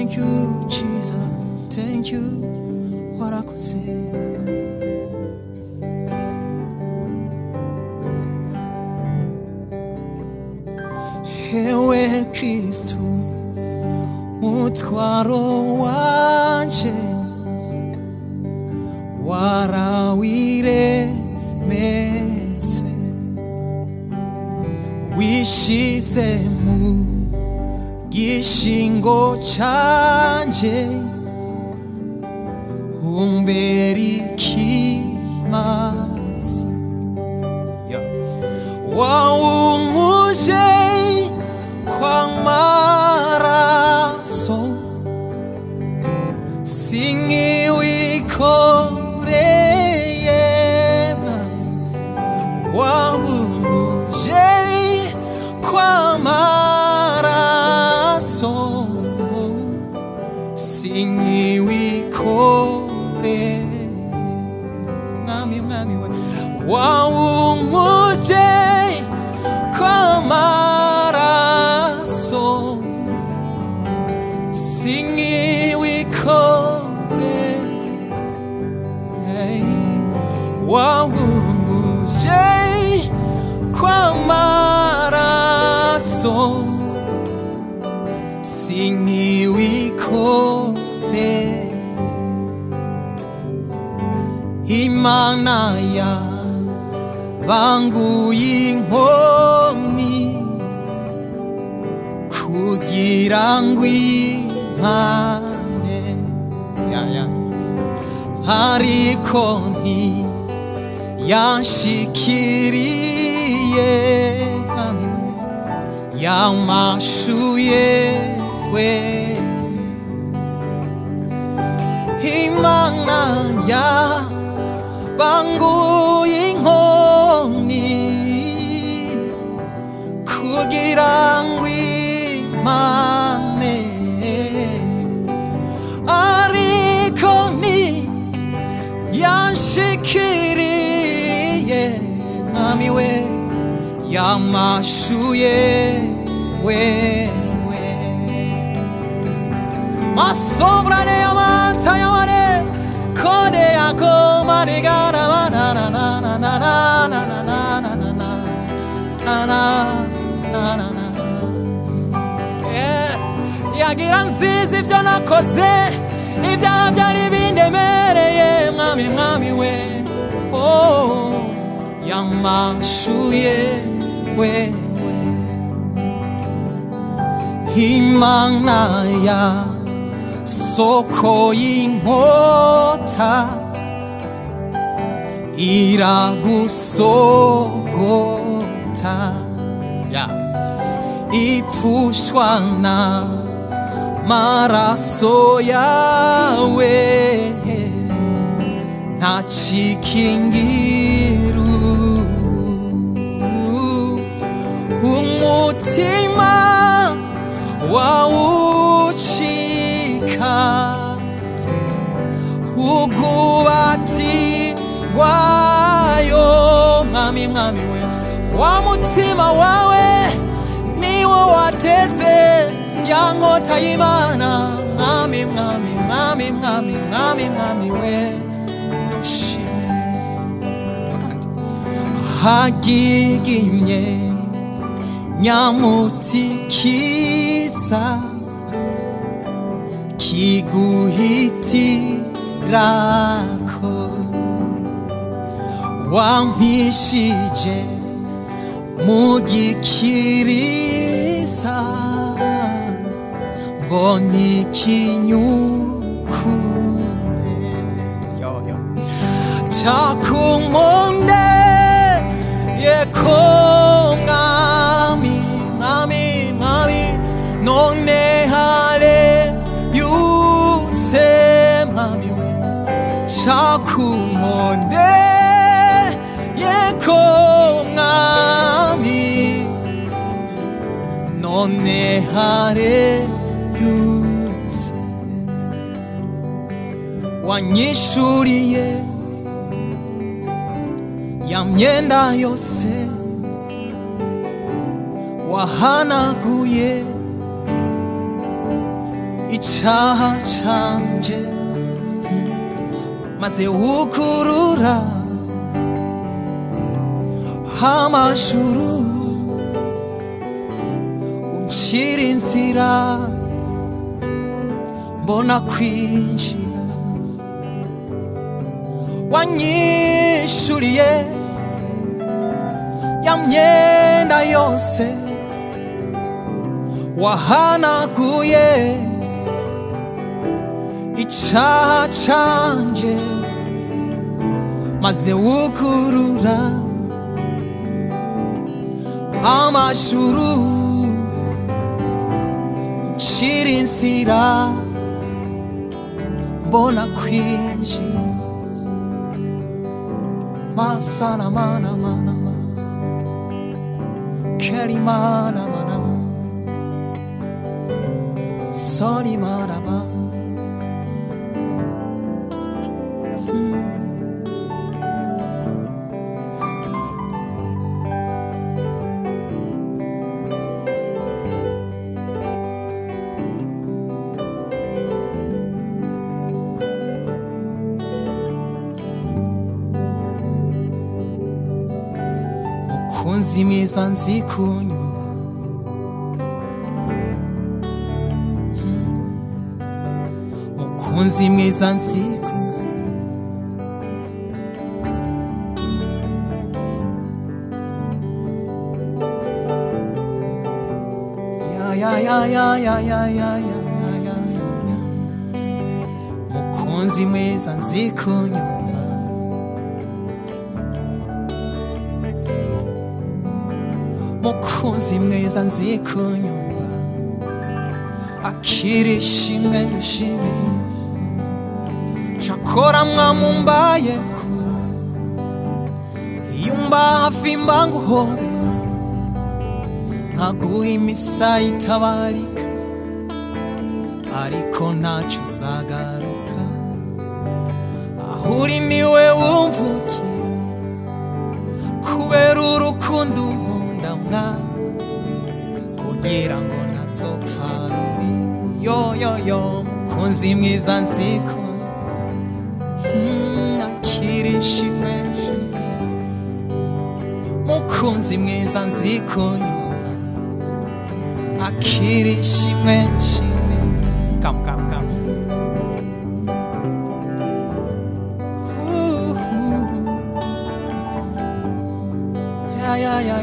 thank you Jesus, thank you warakoze. Ewe Kristu mutwaro wanje warawiremetse, wishize mu gishingo canje umbera ikimazi, wawumuje kw'amaraso sinkiwikoreye, wawumuje kw'amaraso sinkiwikoreye, mwami mwami we, wawumuje kw'amaraso sinkiwikoreye, wawumuje kw'amaraso sinkiwikoreye. Imana yabanguye inkoni kugira ngo impane, ariko ntiyanshikiriye yamashuye we. Imana yabanguye inkoni kugira ngo impane, ariko ntiyanshikiriye mwami we yamashuye wewe. Masobrane yamanta yamare kode yako marigana na na na na na na na na na na na na na. Yagira nziza ivyo nakoze, ibyaha byari bindemereye mwami mwami we, oh yamashuye wewe. Imana ya soko y'inkota iragusogota, ipfushwa na maraso yawe ntacikingiru, umutima wawucika ugubati gwayo mwami mwami we, wa mutima wawe niwo wateze ya nkota y'Imana mwami mwami mwami mwami mwami mwami we, dushime hagigimye nyamutikisa kiguhitirako, wampishije mu gikirisa ngo nikinyukure, cakumonde yeko mwami mwami mwami, none hareyutse mwami we, cakumonde yeko mwami, none hareyutse, wanyishuriye ya myenda yose, wahanaguye icyaha cyanjye maze wukurura amajuru uncira inzira mbona kwinjira wanyishuriye ya myenda yose wahanaguye icyaha cyanjye maze wukurura amajuru uncira inzira mbona kwinjira masana mana mana keri mana mana soni maraba mukunzi mwiza nzi kunyumva mukunzi mwiza nzi mukunzi mwiza nzi kunyumva mukunzi mwiza nzi kunyumva akira ishimwe ngushimire cyakora mwamumbaye iyo mba hafi mba nguhobe nkaguha imisaya itabarika ariko ntacyo uzagaruka aho uri niwe wumvukira kubera urukundo unkunda mwa kugira ngo ntazopfa rubi yo mukunzi mwiza nziko akira ishimwe mukunzi mwiza nziko nyumva akira ishimwe come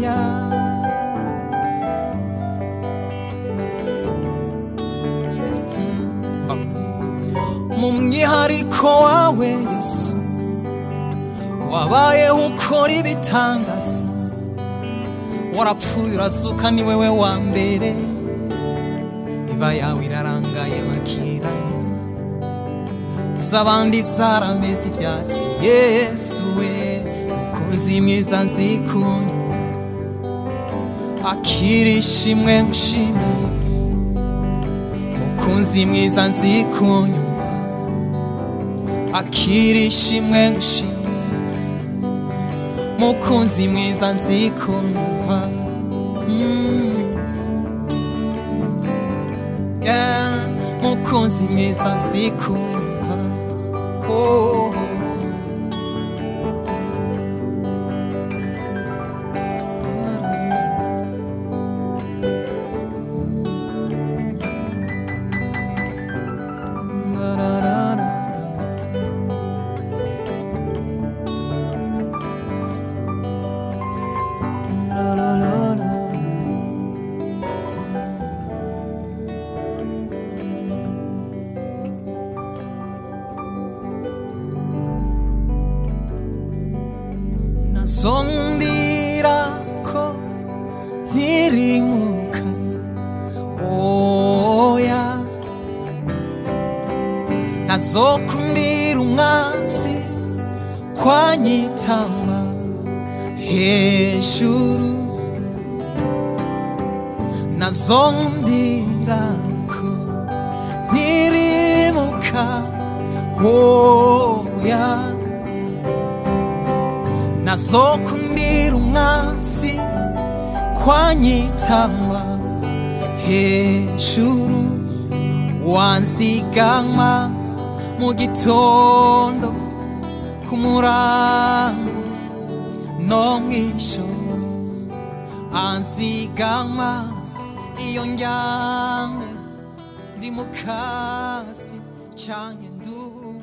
yeah mu mwihariko wawe Yesu wabayeho ukora ibitangaza warapfuye urazuka ni wewe wa mbere iva yawe irarangaye makiranya z'abandi zarameze ibyatsi Yesu we mukunzi mwiza nzikunywa akira ishimwe ngushimire mukunzi mwiza nzikunywa akira ishimwe ngushimire mukunzi mwiza nzikunywa mukunzi mwiza nzikunywa oh. Nazondirako ntirimuka oya nazokundira umwanzi kwanyitamba hejuru nazondirako ntirimuka oya nazokundira umwanzi kwanyitamba hejuru wansiganwa mu gitondo ku murango no mw'ijoro ansiganwa iyo ndyamye ndi mu kazi canke nduwe